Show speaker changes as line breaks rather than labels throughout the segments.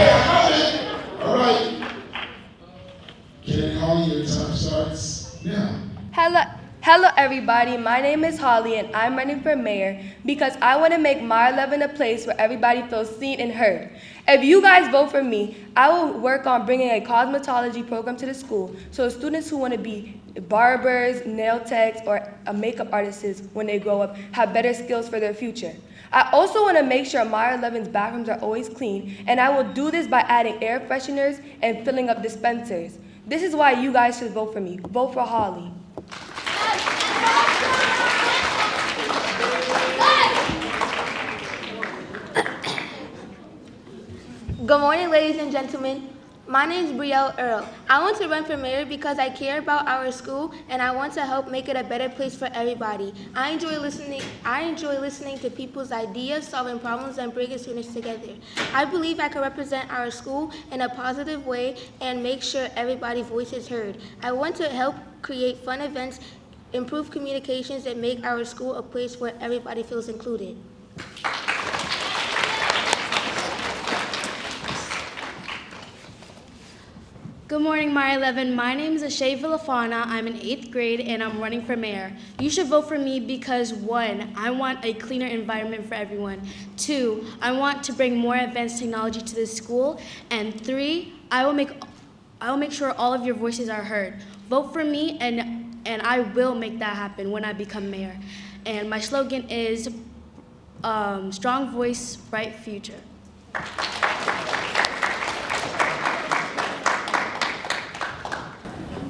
All right. Can I call you? Your time starts now.
Hello everybody, my name is Holly and I'm running for mayor because I want to make Mile 11 a place where everybody feels seen and heard. If you guys vote for me, I will work on bringing a cosmetology program to the school so students who want to be barbers, nail techs, or makeup artists when they grow up have better skills for their future. I also want to make sure Mile 11's bathrooms are always clean, and I will do this by adding air fresheners and filling up dispensers. This is why you guys should vote for me. Vote for Holly.
Good morning, ladies and gentlemen. My name is Brielle Earl. I want to run for mayor because I care about our school and I want to help make it a better place for everybody. I enjoy listening to people's ideas, solving problems, and bringing students together. I believe I can represent our school in a positive way and make sure everybody's voice is heard. I want to help create fun events, improve communications, and make our school a place where everybody feels included.
Good morning, Mile 11. My name is Ashay Villafana. I'm in 8th grade and I'm running for mayor. You should vote for me because 1, I want a cleaner environment for everyone. 2, I want to bring more advanced technology to the school. And 3, I will make sure all of your voices are heard. Vote for me and I will make that happen when I become mayor. And my slogan is strong voice, bright future.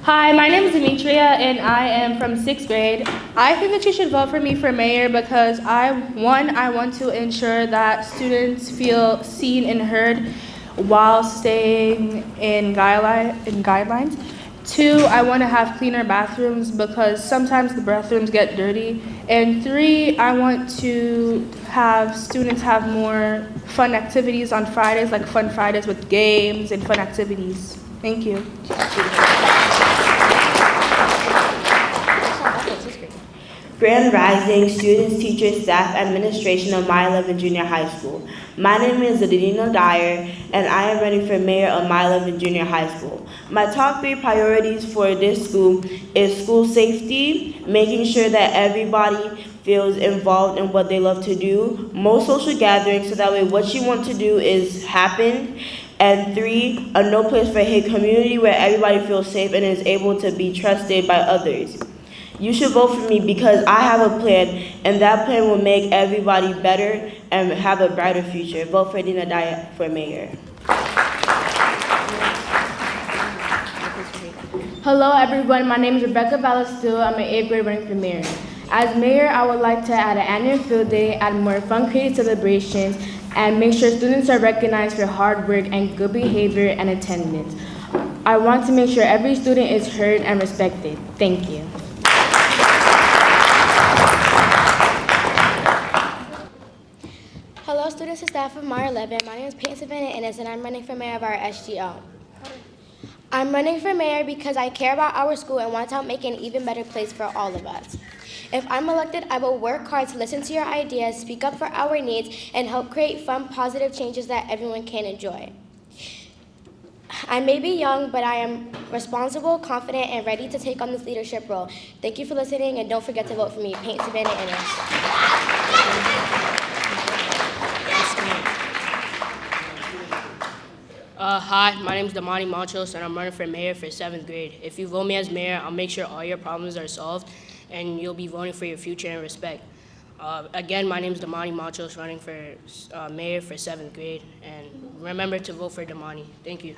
Hi, my name is Demetria and I am from 6th grade. I think that you should vote for me for mayor because I want to ensure that students feel seen and heard while staying in guidelines. 2, I want to have cleaner bathrooms because sometimes the bathrooms get dirty. And 3, I want to have students have more fun activities on Fridays, like fun Fridays with games and fun activities. Thank you.
Grand Rising, students, teachers, staff, administration of Mile 11 Junior High School. My name is Adelina Dyer, and I am running for mayor of Mile 11 Junior High School. My top 3 priorities for this school is school safety, making sure that everybody feels involved in what they love to do, more social gatherings so that way what you want to do is happen, and 3, a no place for hate community where everybody feels safe and is able to be trusted by others. You should vote for me because I have a plan, and that plan will make everybody better and have a brighter future. Vote for Dina Daya for mayor.
Hello everyone, my name is Rebecca Ballestil. I'm in 8th grade running for mayor. As mayor, I would like to add an annual field day, add more fun creative celebrations, and make sure students are recognized for hard work and good behavior and attendance. I want to make sure every student is heard and respected. Thank you.
Hello, students and staff of Mile 11. My name is Peyton Savannah Ennis, and I'm running for mayor of our SGO. I'm running for mayor because I care about our school and want to help make it an even better place for all of us. If I'm elected, I will work hard to listen to your ideas, speak up for our needs, and help create fun, positive changes that everyone can enjoy. I may be young, but I am responsible, confident, and ready to take on this leadership role. Thank you for listening, and don't forget to vote for me, Peyton Savannah Ennis.
Hi, my name is Damani Monchos, and I'm running for mayor for 7th grade. If you vote me as mayor, I'll make sure all your problems are solved, and you'll be voting for your future and respect. Again, my name is Damani Monchos, running for mayor for 7th grade, and remember to vote for Damani. Thank you.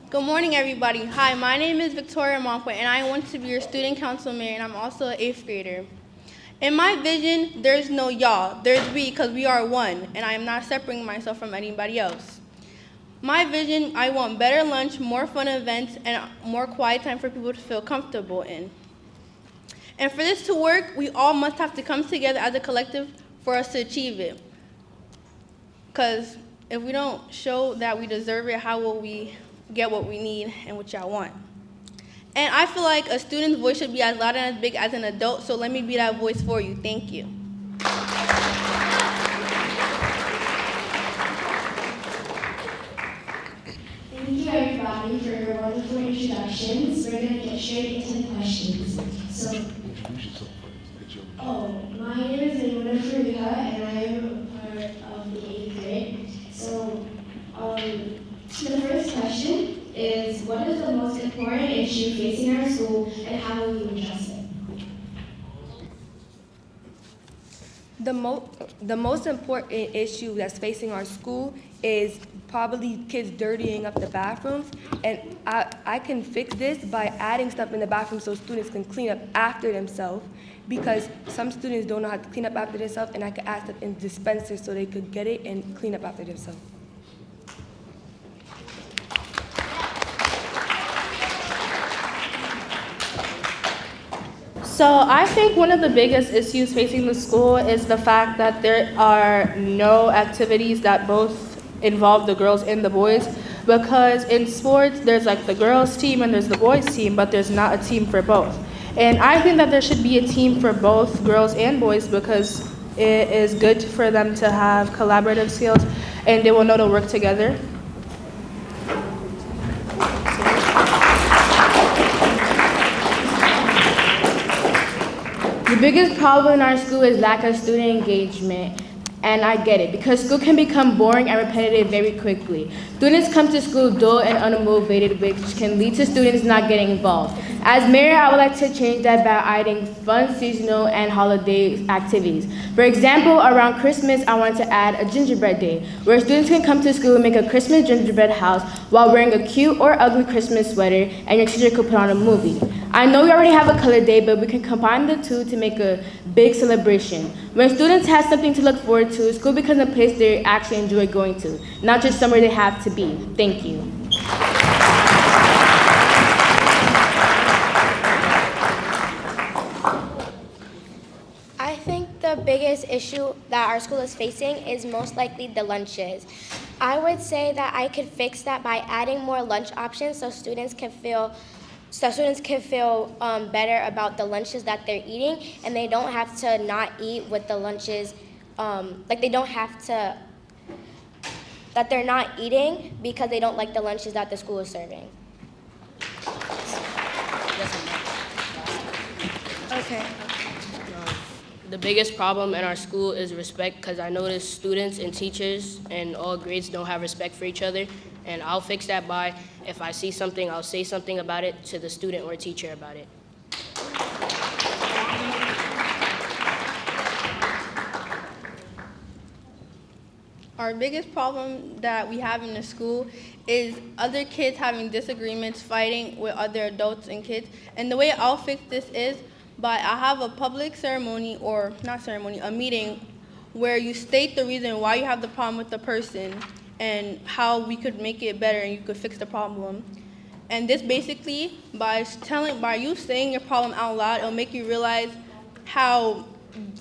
Good morning, everybody. Hi, my name is Victoria Monfort, and I want to be your student council mayor, and I'm also an 8th grader. In my vision, there's no y'all, there's we, because we are one, and I am not separating myself from anybody else. My vision, I want better lunch, more fun events, and more quiet time for people to feel comfortable in. And for this to work, we all must have to come together as a collective for us to achieve it. Because if we don't show that we deserve it, how will we get what we need and what y'all want? And I feel like a student's voice should be as loud and as big as an adult, so let me be that voice for you. Thank you.
get straight into the questions. So, my name is Maimuna Faria, and I am a part of the 8th grade. So, the first question is, what is the most important issue facing our school, and how will you address it?
The most important issue that's facing our school is probably kids dirtying up the bathrooms, and I can fix this by adding stuff in the bathroom so students can clean up after themselves, because some students don't know how to clean up after themselves, and I can add stuff in dispensers so they could get it and clean up after themselves.
So I think one of the biggest issues facing the school is the fact that there are no activities that both involve the girls and the boys, because in sports there's like the girls team and there's the boys team, but there's not a team for both. And I think that there should be a team for both girls and boys, because it is good for them to have collaborative skills and they will know to work together.
The biggest problem in our school is lack of student engagement, and I get it, because school can become boring and repetitive very quickly. Students come to school dull and unmotivated, which can lead to students not getting involved. As mayor, I would like to change that by adding fun, seasonal, and holiday activities. For example, around Christmas, I want to add a gingerbread day, where students can come to school and make a Christmas gingerbread house while wearing a cute or ugly Christmas sweater, and your teacher could put on a movie. I know we already have a color day, but we can combine the two to make a big celebration. When students have something to look forward to, school becomes a place they actually enjoy going to, not just somewhere they have to be. Thank you.
I think the biggest issue that our school is facing is most likely the lunches. I would say that I could fix that by adding more lunch options so students can feel better about the lunches that they're eating, and they don't have to not eat with the lunches, that they're not eating because they don't like the lunches that the school is serving.
Okay.
The biggest problem in our school is respect, because I notice students and teachers and all grades don't have respect for each other. And I'll fix that by, if I see something, I'll say something about it to the student or teacher about it.
Our biggest problem that we have in the school is other kids having disagreements, fighting with other adults and kids. And the way I'll fix this is by I have a public ceremony, or not ceremony, a meeting where you state the reason why you have the problem with the person and how we could make it better and you could fix the problem. And this basically, by you saying your problem out loud, it'll make you realize how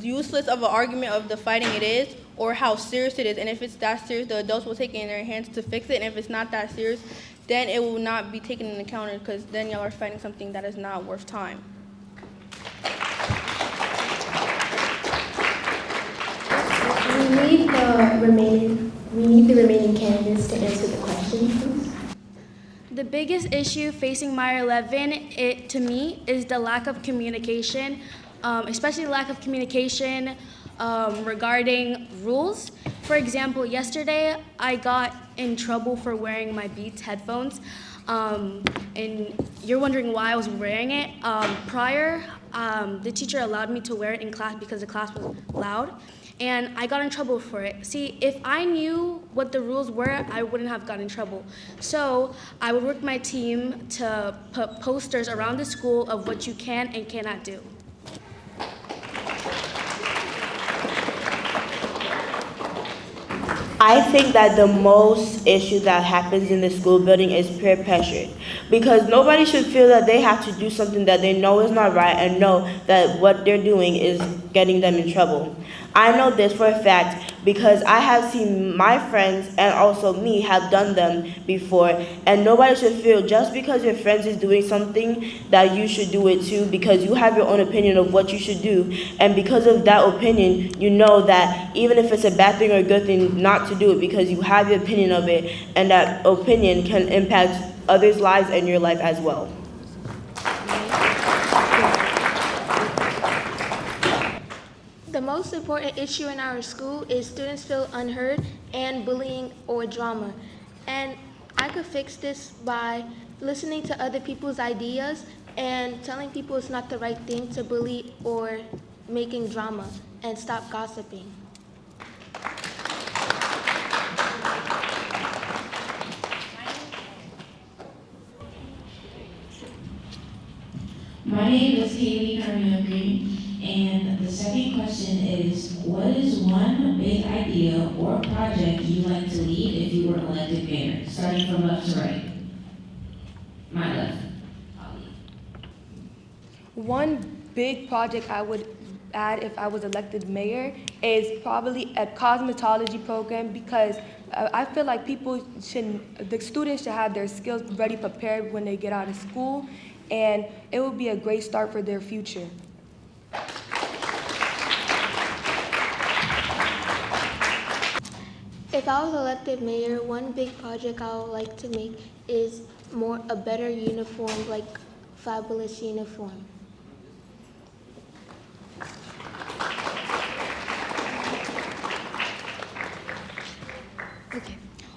useless of an argument of the fighting it is, or how serious it is. And if it's that serious, the adults will take it in their hands to fix it. And if it's not that serious, then it will not be taken into account, because then y'all are fighting something that is not worth time.
We need the remaining candidates to answer the question, please.
The biggest issue facing Meyer 11, to me, is the lack of communication, especially lack of communication regarding rules. For example, yesterday I got in trouble for wearing my Beats headphones, and you're wondering why I was wearing it. Prior, the teacher allowed me to wear it in class because the class was loud, and I got in trouble for it. See, if I knew what the rules were, I wouldn't have gotten in trouble. So I would work with my team to put posters around the school of what you can and cannot do.
I think that the most issue that happens in the school building is peer pressure, because nobody should feel that they have to do something that they know is not right and know that what they're doing is getting them in trouble. I know this for a fact because I have seen my friends and also me have done them before, and nobody should feel just because your friends is doing something that you should do it too, because you have your own opinion of what you should do, and because of that opinion, you know that even if it's a bad thing or a good thing, not to do it because you have your opinion of it, and that opinion can impact others' lives and your life as well.
most important issue in our school is students feel unheard and bullying or drama. And I could fix this by listening to other people's ideas and telling people it's not the right thing to bully or making drama, and stop gossiping.
My name is Haley Carmel Green, and the second question is, what is one big idea or project you'd like to lead if you were elected mayor? Starting from left to right. My left.
One big project I would add if I was elected mayor is probably a cosmetology program, because I feel like the students should have their skills ready prepared when they get out of school, and it would be a great start for their future.
If I was elected mayor, one big project I would like to make is a better uniform, like fabulous uniform.
Okay.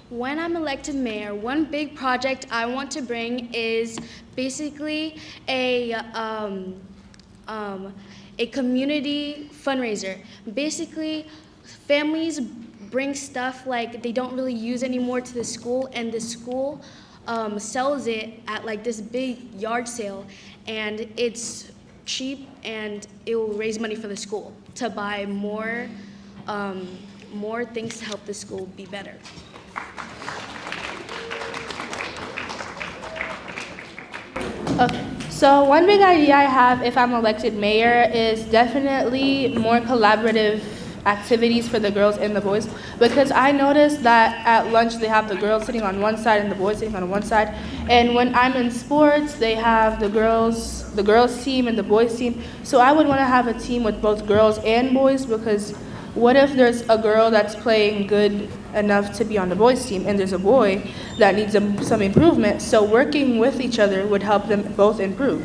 When I'm elected mayor, one big project I want to bring is basically a community fundraiser. Basically, families bring stuff like they don't really use anymore to the school, and the school sells it at like this big yard sale, and it's cheap, and it will raise money for the school to buy more things to help the school be better.
Okay, so one big idea I have if I'm elected mayor is definitely more collaborative activities for the girls and the boys, because I noticed that at lunch they have the girls sitting on one side and the boys sitting on one side, and when I'm in sports they have the girls team and the boys team. So I would want to have a team with both girls and boys, because what if there's a girl that's playing good enough to be on the boys team and there's a boy that needs some improvement? So working with each other would help them both improve.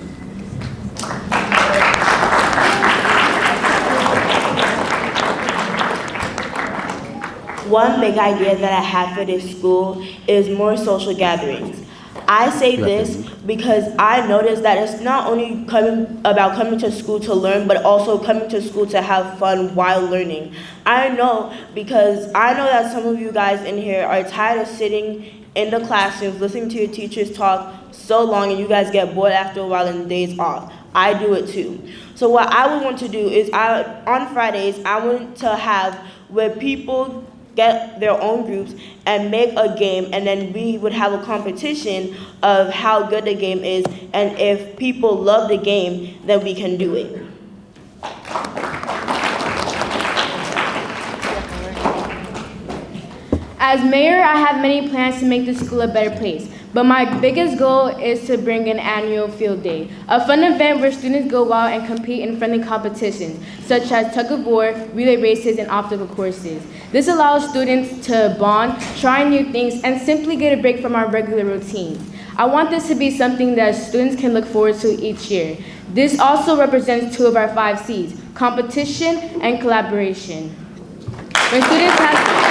One big idea that I have for this school is more social gatherings. I say this because I noticed that it's not only about coming to school to learn, but also coming to school to have fun while learning. I know that some of you guys in here are tired of sitting in the classrooms listening to your teachers talk so long, and you guys get bored after a while and days off. I do it too. So what I would want to do is on Fridays, I want to have where people get their own groups and make a game, and then we would have a competition of how good the game is, and if people love the game, then we can do it.
As mayor, I have many plans to make the school a better place, but my biggest goal is to bring an annual field day, a fun event where students go out and compete in friendly competitions, such as tug of war, relay races, and obstacle courses. This allows students to bond, try new things, and simply get a break from our regular routines. I want this to be something that students can look forward to each year. This also represents 2 of our 5 C's, competition and collaboration. When students have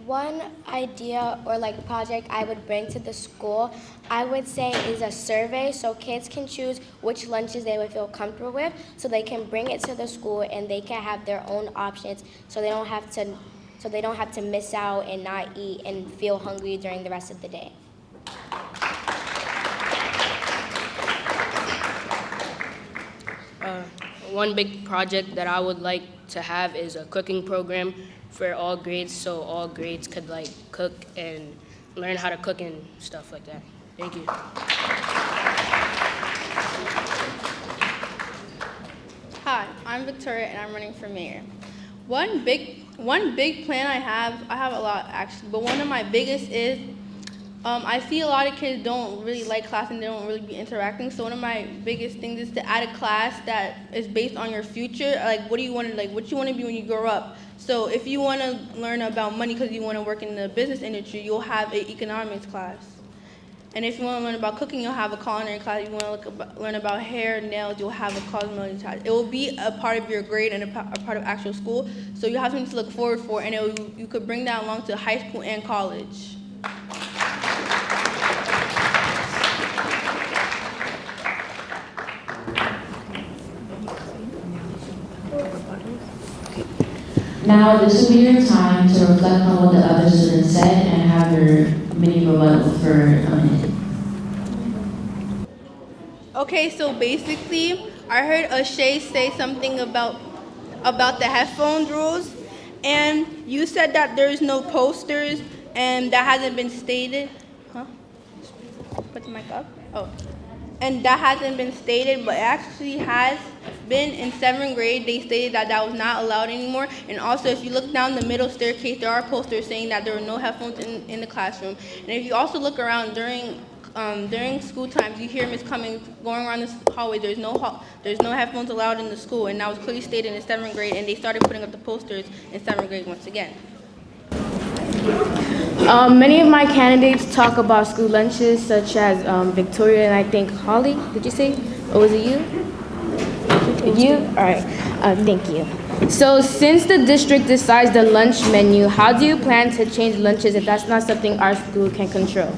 One idea or project I would bring to the school, I would say, is a survey, so kids can choose which lunches they would feel comfortable with, so they can bring it to the school and they can have their own options, so they don't have to miss out and not eat and feel hungry during the rest of the day.
One big project that I would like to have is a cooking program for all grades, so all grades could cook and learn how to cook and stuff like that. Thank you.
Hi, I'm Victoria and I'm running for mayor. One big plan I have a lot actually, but one of my biggest is I see a lot of kids don't really like class and they don't really be interacting. So one of my biggest things is to add a class that is based on your future. Like, what you want to be when you grow up. So if you want to learn about money because you want to work in the business industry, you'll have an economics class. And if you want to learn about cooking, you'll have a culinary class. If you want to learn about hair, nails, you'll have a cosmetology class. It will be a part of your grade and a part of actual school. So you have something to look forward for, and you could bring that along to high school and college.
Now, this will be your time to reflect on what the other students said and have your mini rebuttal for a minute.
Okay, so basically, I heard Ashay say something about the headphone rules, and you said that there's no posters, and that hasn't been stated. Huh? Put the mic up. Oh. And that hasn't been stated, but it actually has been in 7th grade. They stated that that was not allowed anymore. And also, if you look down the middle staircase, there are posters saying that there were no headphones in the classroom. And if you also look around during school times, you hear Miss Cummings going around the hallway. There's no headphones allowed in the school, and that was clearly stated in 7th grade. And they started putting up the posters in 7th grade once again.
Many of my candidates talk about school lunches, such as Victoria and I think Holly. Did you say? Or was it you? You? All right. Thank you. So since the district decides the lunch menu, how do you plan to change lunches if that's not something our school can control?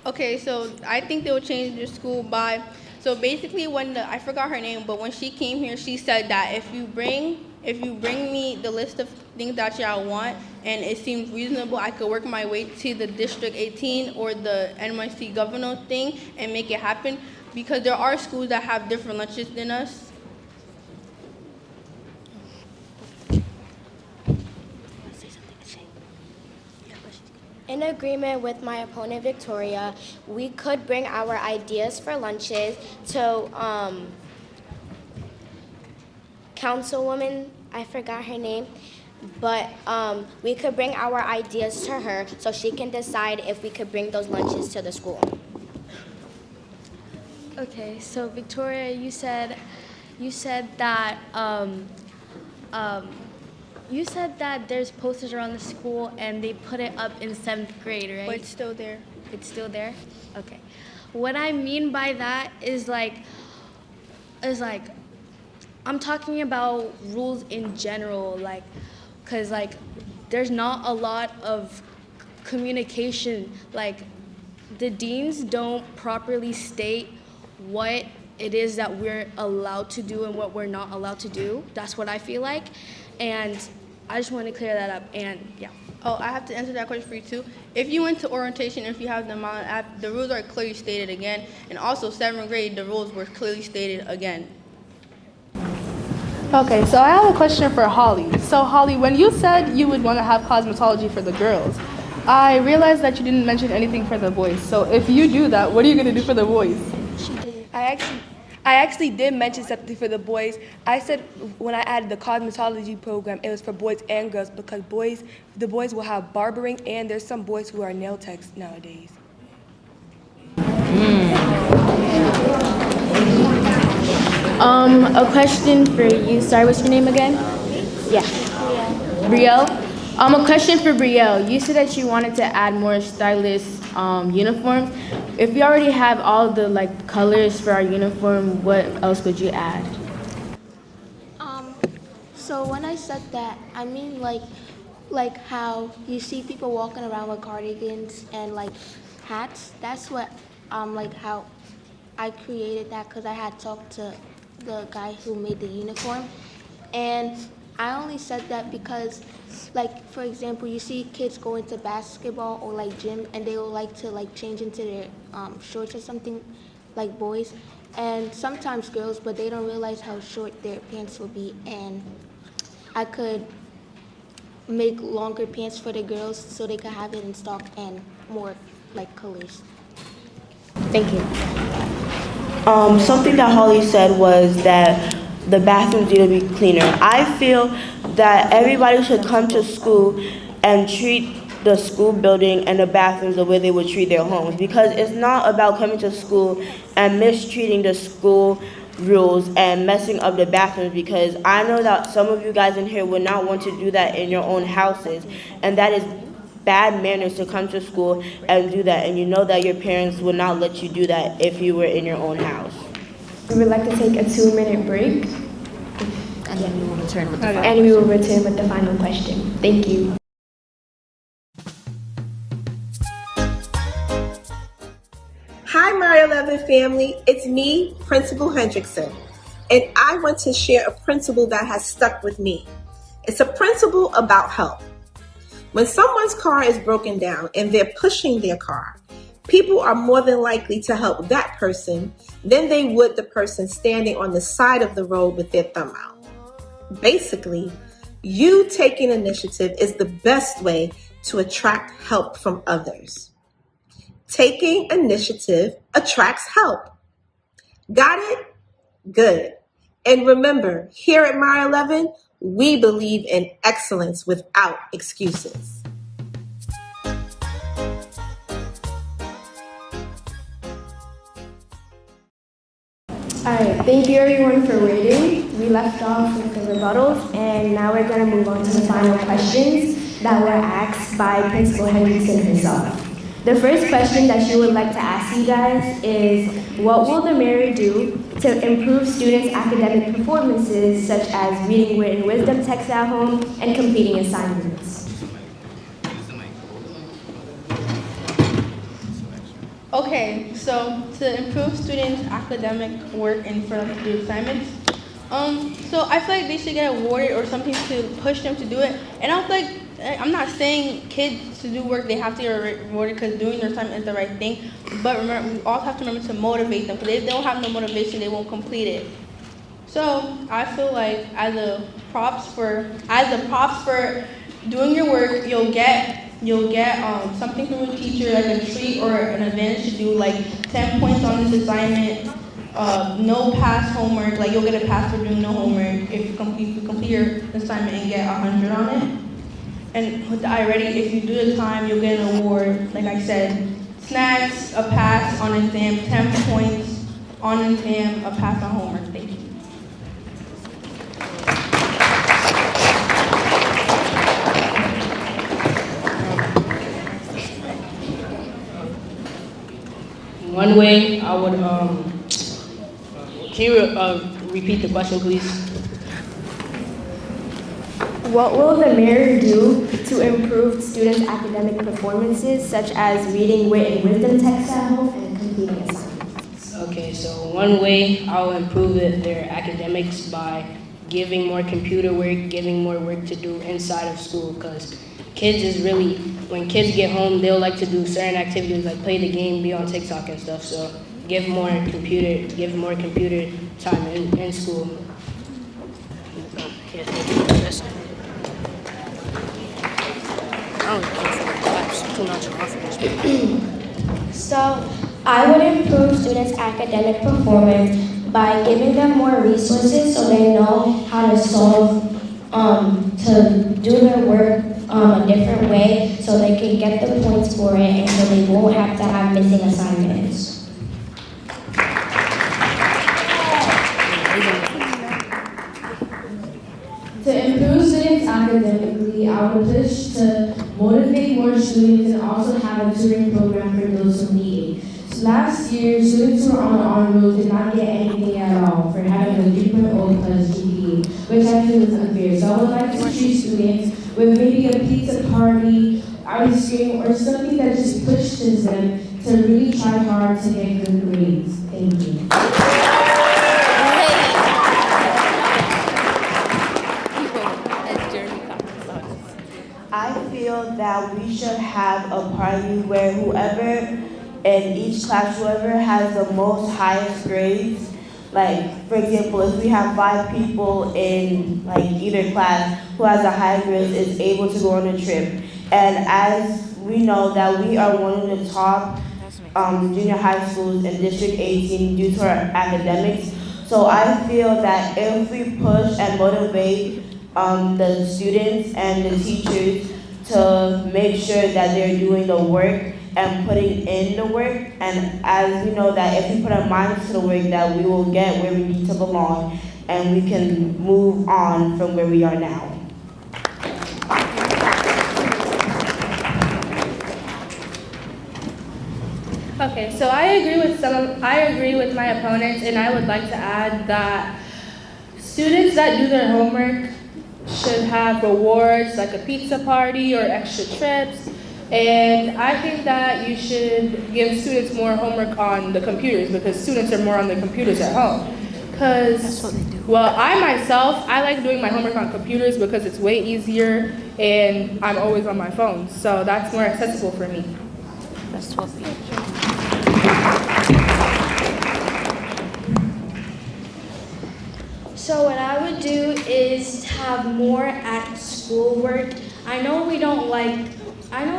Okay, so I think they will change the school by, so basically I forgot her name, but when she came here, she said that if you bring me the list of things that y'all want and it seems reasonable, I could work my way to the District 18 or the NYC governor thing and make it happen, because there are schools that have different lunches than us.
In agreement with my opponent, Victoria, we could bring our ideas for lunches to Councilwoman, I forgot her name, but we could bring our ideas to her so she can decide if we could bring those lunches to the school.
Okay, so Victoria, you said that you said that there's posters around the school and they put it up in 7th grade, right?
But it's still there.
It's still there? Okay. What I mean by that is like I'm talking about rules in general, like, cause like there's not a lot of communication. Like the deans don't properly state what it is that we're allowed to do and what we're not allowed to do. That's what I feel like. And I just want to clear that up, and yeah.
Oh, I have to answer that question for you too. If you went to orientation, if you have the Mount app, the rules are clearly stated again. And also 7th grade, the rules were clearly stated again.
Okay, so I have a question for Holly. So Holly, when you said you would want to have cosmetology for the girls, I realized that you didn't mention anything for the boys. So if you do that, what are you going to do for the boys?
I actually did mention something for the boys. I said when I added the cosmetology program, it was for boys and girls, because the boys will have barbering, and there's some boys who are nail techs nowadays.
A question for you. Sorry, what's your name again? Yeah. Brielle. A question for Brielle. You said that you wanted to add more stylish uniforms. If we already have all the colors for our uniform, what else would you add?
So when I said that, I mean like how you see people walking around with cardigans and hats. That's what how I created that, because I had talked to the guy who made the uniform, and I only said that because, for example, you see kids go into basketball or gym, and they will like to change into their shorts or something, like boys, and sometimes girls, but they don't realize how short their pants will be, and I could make longer pants for the girls so they could have it in stock and more colors.
Thank you.
Something that Holly said was that the bathrooms need to be cleaner. I feel that everybody should come to school and treat the school building and the bathrooms the way they would treat their homes, because it's not about coming to school and mistreating the school rules and messing up the bathrooms, because I know that some of you guys in here would not want to do that in your own houses, and that is bad manners to come to school and do that, and you know that your parents would not let you do that if you were in your own house.
We would like to take a 2-minute break,
And then we will return with the final.
and we will return with the final question. Thank you.
Hi, My 11 family. It's me, Principal Hendrickson, and I want to share a principle that has stuck with me. It's a principle about help. When someone's car is broken down and they're pushing their car, people are more than likely to help that person than they would the person standing on the side of the road with their thumb out. Basically, you taking initiative is the best way to attract help from others. Taking initiative attracts help. Got it? Good. And remember, here at My 11, we believe in excellence without excuses.
Alright, thank you everyone for waiting. We left off with the rebuttals, and now we're going to move on to the final questions that were asked by Principal Hendrickson herself. The first question that she would like to ask you guys is, what will the mayor do to improve students' academic performances, such as reading written wisdom texts at home and completing assignments?
Okay, so to improve students' academic work and for them to do assignments, so I feel like they should get awarded or something to push them to do it. And I feel like, I'm not saying kids to do work, they have to get rewarded because doing their assignment is the right thing. But remember, we also have to remember to motivate them, because if they don't have no motivation, they won't complete it. So I feel like as a props for doing your work, you'll get something from your teacher, like a treat or an advantage to do, like 10 points on this assignment, no pass homework, like you'll get a pass for doing no homework if you complete your assignment and get 100 on it. And with the iReady, if you do the time, you'll get an award, like I said, snacks, a pass on exam, 10 points on exam, a pass on homework. Thank you.
One way I would, can you repeat the question, please?
What will the mayor do to improve students' academic performances, such as reading written wisdom texts at home and completing assignments?
Okay, so one way I'll improve their academics by giving more computer work, giving more work to do inside of school, because kids is really, when kids get home, they'll like to do certain activities like play the game, be on TikTok and stuff, so give more computer time in school. Yeah, thank you. That's it. I don't know, too much off this.
So I would improve students' academic performance by giving them more resources so they know how to to do their work a different way so they can get the points for it and so they won't have to have missing assignments.
To improve students academically, I would push to motivate more students and also have a tutoring program for those who need it. So last year, students who were on the honor roll did not get anything at all for having a 3.0 plus GPA, which I feel is unfair. So I would like to treat students with maybe a pizza party, ice cream, or something that just pushes them to really try hard to get good grades. Thank you.
I feel that we should have a party where whoever in each class, whoever has the most highest grades, like for example, if we have 5 people in like either class who has a high grade is able to go on a trip. And as we know that we are one of the top junior high schools in District 18 due to our academics. So I feel that if we push and motivate the students and the teachers to make sure that they're doing the work and putting in the work. And as we know that if we put our minds to the work, that we will get where we need to belong and we can move on from where we are now.
Okay, so I agree with my opponents, and I would like to add that students that do their homework should have rewards like a pizza party or extra trips. And I think that you should give students more homework on the computers because students are more on the computers at home. Well, I myself, I like doing my homework on computers because it's way easier and I'm always on my phone. So that's more accessible for me.
That's what we
So what I would do is have more at school work. I know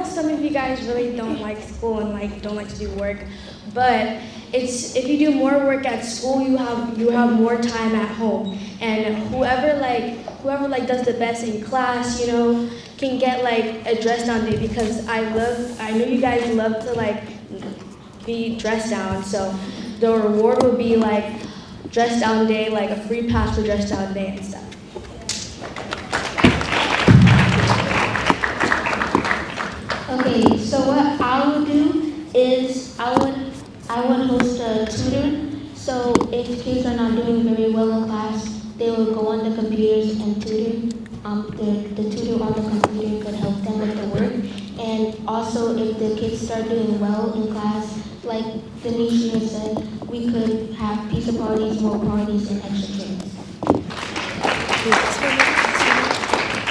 some of you guys really don't like school and don't like to do work, but if you do more work at school, you have more time at home. And whoever does the best in class, can get a dress down day because I know you guys love to be dressed down. So the reward would be dress down day, a free pass for dress down day and stuff.
Okay, so what I would do is I would host a tutor. So if kids are not doing very well in class, they would go on the computers and tutor. The tutor on the computer could help them with the work. And also if the kids start doing well in class, like Denisha said, we could have pizza parties, more parties, and extra drinks.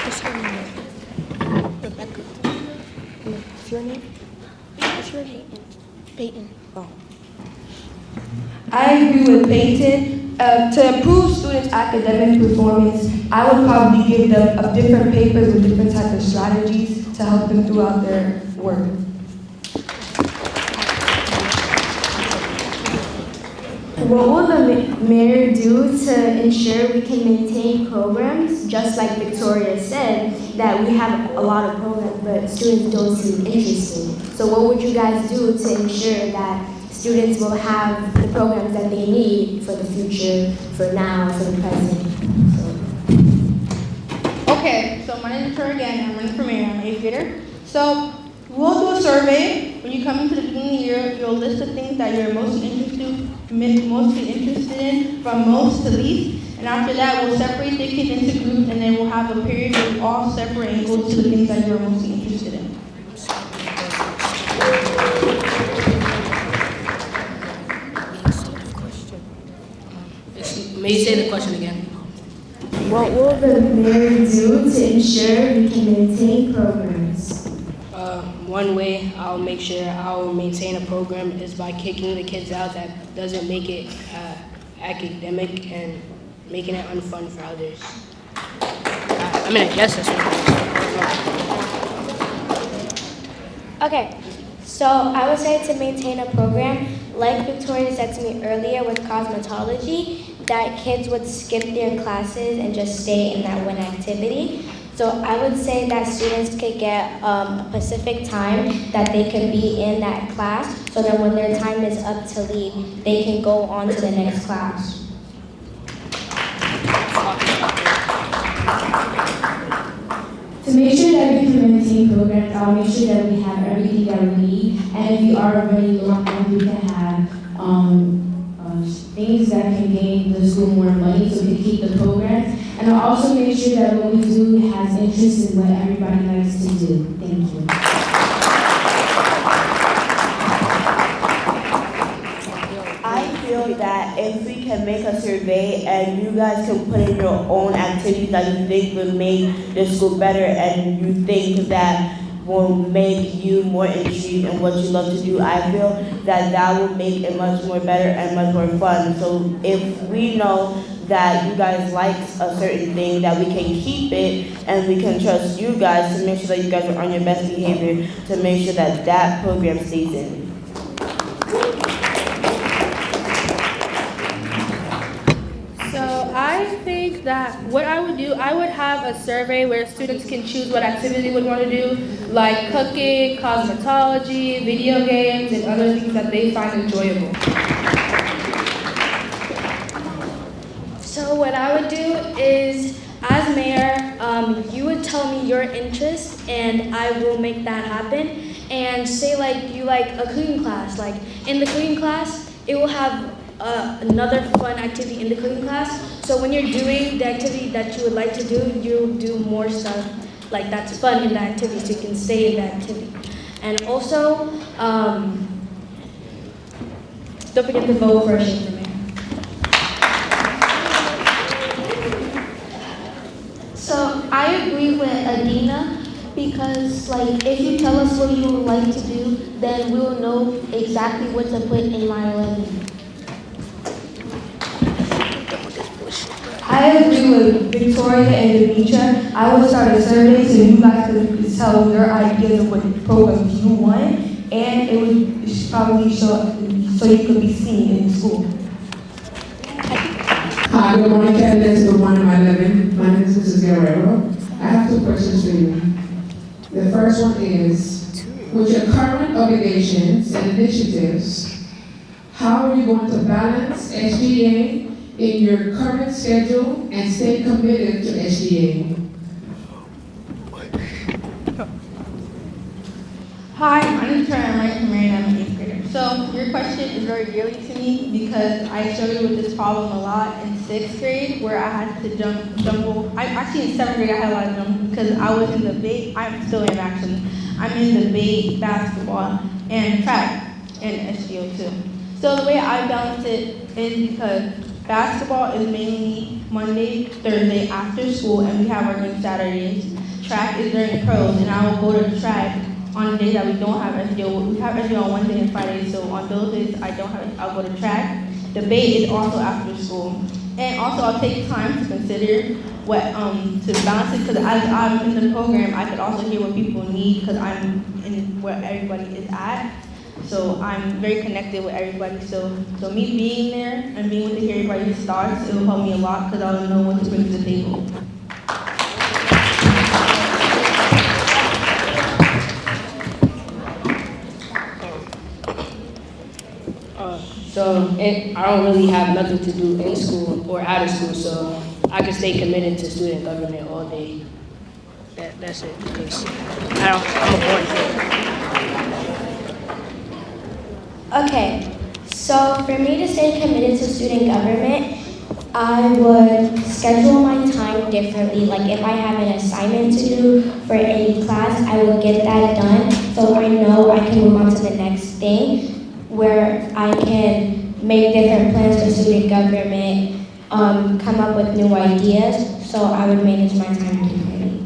What's her name? Rebecca. What's your name? What's your name? Peyton. Oh. I agree with Peyton. To improve students' academic performance, I would probably give them different papers with different types of strategies to help them throughout their work.
What will the mayor do to ensure we can maintain programs, just like Victoria said, that we have a lot of programs but students don't seem interested? So what would you guys do to ensure that students will have the programs that they need for the future, for now, for the present?
Okay, so my name is Victoria again, and I'm running for mayor. I'm an 8th grader. So we'll do a survey. When you come into the beginning of the year, you'll list the things that you're mostly interested in, from most to least. And after that, we'll separate the kids into groups, and then we'll have a period where we all separate and go to the things that you're mostly interested in.
May you say the question again?
What will the mayor do to ensure we can maintain programs?
One way I'll make sure I'll maintain a program is by kicking the kids out that doesn't make it academic and making it unfun for others. I guess that's what
Okay, so I would say to maintain a program, like Victoria said to me earlier with cosmetology, that kids would skip their classes and just stay in that one activity. So I would say that students could get a specific time that they could be in that class, so that when their time is up to leave, they can go on to the next class.
To make sure that we can maintain programs, I'll make sure that we have everything that we need. And if we are already low on money, we can have things that can gain the school more money so we can keep the programs. And I'll also make sure that what we do has interest in what everybody likes to do. Thank you.
I feel that if we can make a survey and you guys can put in your own activities that you think will make the school better and you think that will make you more intrigued in what you love to do, I feel that that will make it much more better and much more fun. So if we know that you guys like a certain thing, that we can keep it and we can trust you guys to make sure that you guys are on your best behavior to make sure that that program stays in.
So I think that what I would do, I would have a survey where students can choose what activity they would want to do, like cooking, cosmetology, video games, and other things that they find enjoyable.
So what I would do is, as mayor, you would tell me your interest, and I will make that happen. And say like you like a cooking class, like in the cooking class, it will have another fun activity in the cooking class. So when you're doing the activity that you would like to do, you'll do more stuff like that's fun in the activity, so you can stay in the activity. And also, don't forget to vote for Shane for mayor.
So I agree with Adina, because like if you tell us what you would like to do, then we will know exactly what to put in my 11.
I agree with Victoria and Demetra. I will start a survey so you guys can tell your ideas of what programs you want, and it would probably show so you could be seen in school.
Hi, good morning, candidates. Good morning, my 11. My name is Mrs. Guerrero. I have 2 questions for you. The first one is, with your current obligations and initiatives, how are you going to balance SGA in your current schedule and stay committed to SGA?
Hi, my name is Troy. I'm running for mayor and I'm an 8th grader. So your question is very dearly to me because I struggled with this problem a lot in 6th grade where I had to jumble. Actually in 7th grade I had a lot of jumble because I was in debate. I'm still in actually. I'm in debate, basketball, and track, and SGO too. So the way I balance it is because basketball is mainly Monday, Thursday after school, and we have our game Saturdays. Track is during pros, and I will go to track on the days that we don't have SGO. We have SGO on Wednesday and Friday, so on those days I'll go to track. Debate is also after school. And also I'll take time to consider what, to balance it, because as I'm in the program, I could also hear what people need because I'm in where everybody is at. So I'm very connected with everybody. So me being there and being able to hear everybody's thoughts, it will help me a lot because I'll know what to bring to the table.
I don't really have nothing to do in school or out of school, so I can stay committed to student government all day. That's it, because I'm a born kid.
Okay, so for me to stay committed to student government, I would schedule my time differently. Like if I have an assignment to do for any class, I will get that done so I know I can move on to the next thing where I can make different plans for student government, come up with new ideas, so I would manage my time differently.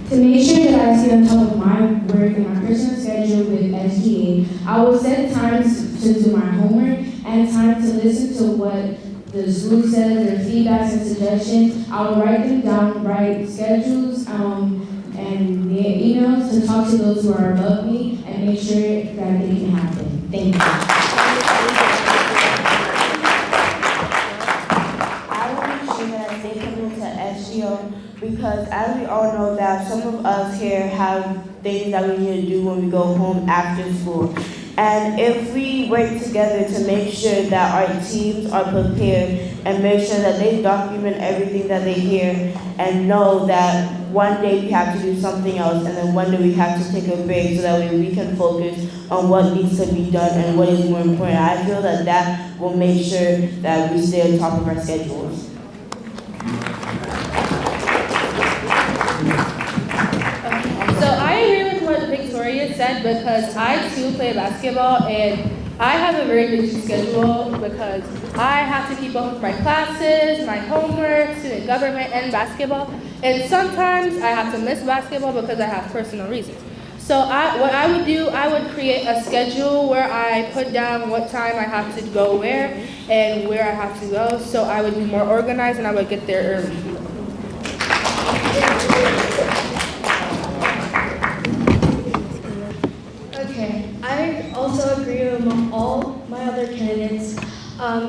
To make sure that I stay on top of my work and my personal schedule with SGA, I will set times to do my homework and time to listen to what the school says, their feedbacks and suggestions. I will write them down, write schedules, and their emails to talk to those who are above me and make sure that they can happen. Thank you.
I want to make sure that I stay committed to SGO because as we all know that some of us here have things that we need to do when we go home after school. And if we work together to make sure that our teams are prepared and make sure that they document everything that they hear and know that one day we have to do something else and then one day we have to take a break so that way we can focus on what needs to be done and what is more important. I feel that that will make sure that we stay on top of our schedules.
So I agree with what Victoria said because I too play basketball and I have a very busy schedule because I have to keep up with my classes, my homework, student government, and basketball. And sometimes I have to miss basketball because I have personal reasons. So what I would do, I would create a schedule where I put down what time I have to go where and where I have to go. So I would be more organized and I would get there early.
Okay, I also agree with all my other candidates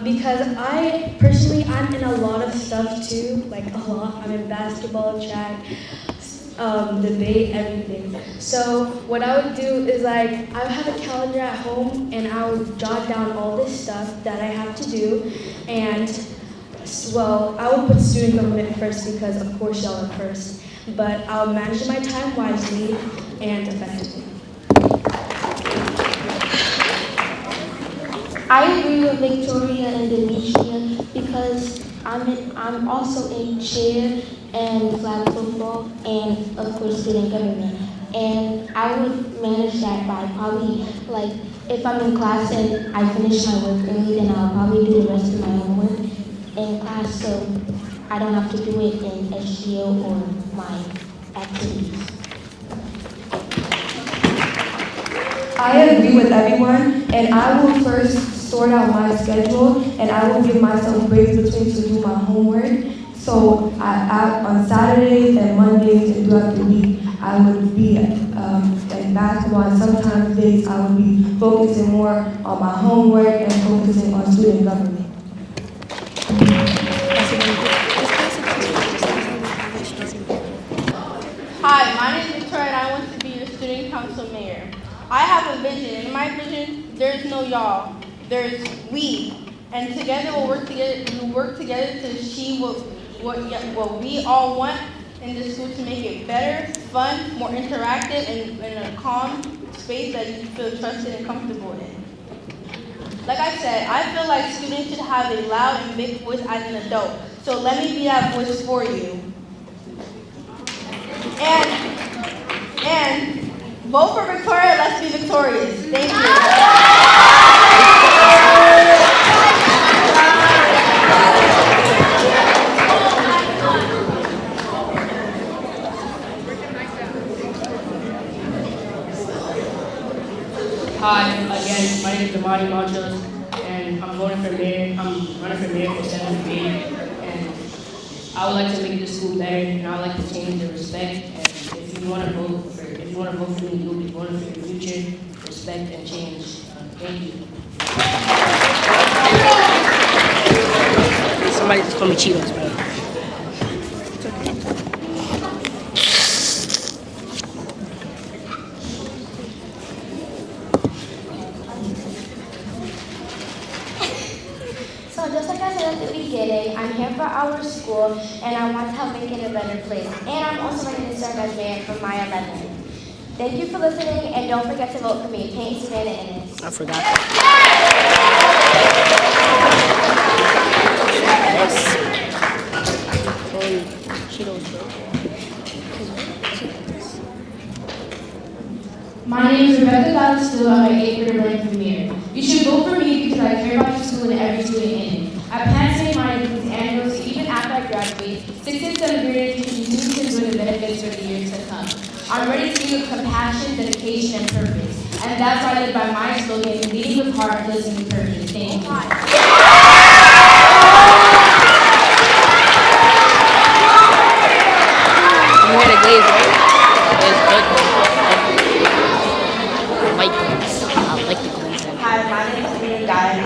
because I'm in a lot of stuff too, like a lot. I'm in basketball, track, debate, everything. So what I would do is like I would have a calendar at home and I would jot down all this stuff that I have to do, and well, I would put student government first because of course y'all are first, but I'll manage my time wisely and effectively.
I agree with Victoria and Demetria because I'm also in cheer and flag football and of course student government. And I would manage that by probably like if I'm in class and I finish my work early, then I'll probably do the rest of my homework in class so I don't have to do it in SGO or my activities.
I agree with everyone, and I will first sort out my schedule, and I will give myself breaks between to do my homework. So on Saturdays and Mondays and throughout the week, I would be in basketball, and sometimes days I would be focusing more on my homework and focusing on student government.
Hi, my name is Victoria and I want to be your student council mayor. I have a vision. In my vision, there's no y'all. There's we. And together we'll work together to achieve what we all want in the school to make it better, fun, more interactive, and in a calm space that you feel trusted and comfortable in. Like I said, I feel like students should have a loud and big voice as an adult. So let me be that voice for you. And vote for Victoria, let's be victorious. Thank you.
Hi, again, my name is Damani Montrose, and I'm voting for mayor. I'm running for mayor for 7th grade, and I would like to make this school better, and I would like to change the respect. And if you want to vote for me, you'll be voting for your future, respect, and change. Thank you. Somebody just called me Cheetos, bro.
So just like I said at the beginning, I'm here for our school and I want to help make it a better place. And I'm also ready to serve as mayor for my 11th. Thank you for listening and don't forget to vote for me, Payne Savannah Innes.
I forgot.
My name is Rebecca Gallisto. I'm an 8th grader running for mayor. You should vote for me because I care about your school and every student in it. I plan to make my duties annual, so even after I graduate, 6th and 7th graders can continue to enjoy the benefits for the years to come. I'm ready to lead with compassion, dedication, and purpose. And that's why I live by my slogan, leading with heart, listening with purpose. Thank you.
You had a glaze, right? It's good. I like the glaze.
Hi, my name is Dina Dyer.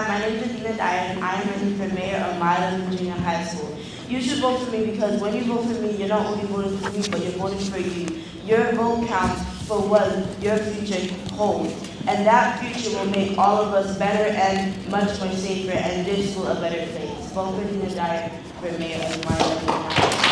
My name is Dina Dyer, and I am running for mayor of Milan Junior High School. You should vote for me because when you vote for me, you're not only voting for me, but you're voting for you. Your vote counts for what your future holds. And that future will make all of us better and much more safer and this school a better place. Vote for Dina Dyer for mayor of Milan Junior High School.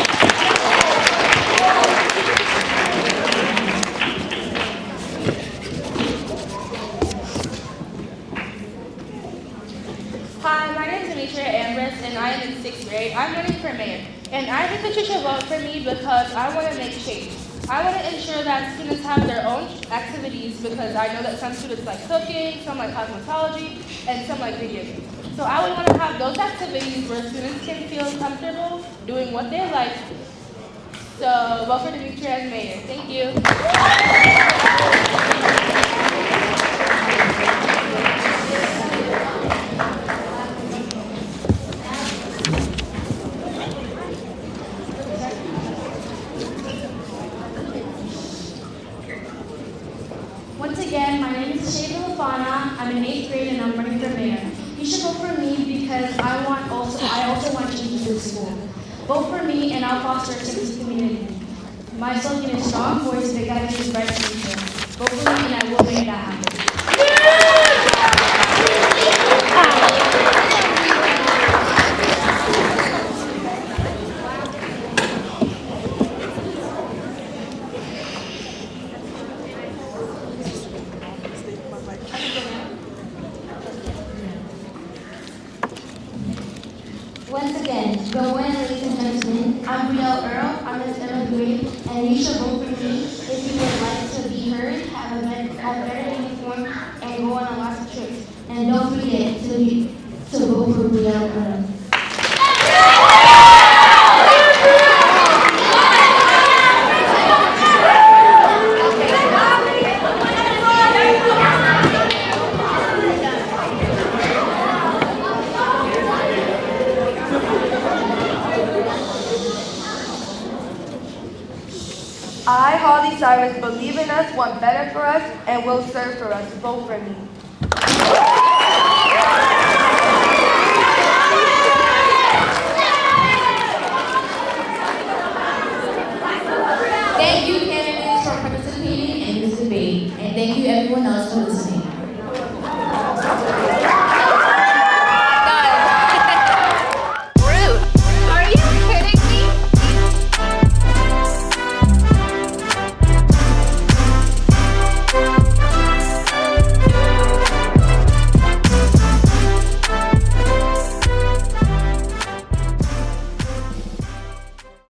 Hi, my name is Demetria Ambrose, and I am in 6th grade. I'm running for mayor, and I think that you should vote for me because I want to make change. I want to ensure that students have their own activities because I know that some students like cooking, some like cosmetology, and some like video games. So I would want to have those activities where students can feel comfortable doing what they like. So vote for Demetria as mayor. Thank you.
Once again, my Vote for me and I'll foster a sense of community. My slogan is strong voice, big ideas, bright future. Vote for me and I will make that happen.
Once again, good morning, ladies and gentlemen. I'm Brielle Earl. I'm in 7th grade, and you should vote for me if you would like to be heard, have better uniform, and go on lots of trips. And don't forget to vote for Brielle Earl.
I, Holly Cyrus, believe in us, want better for us, and will serve for us. Vote for me.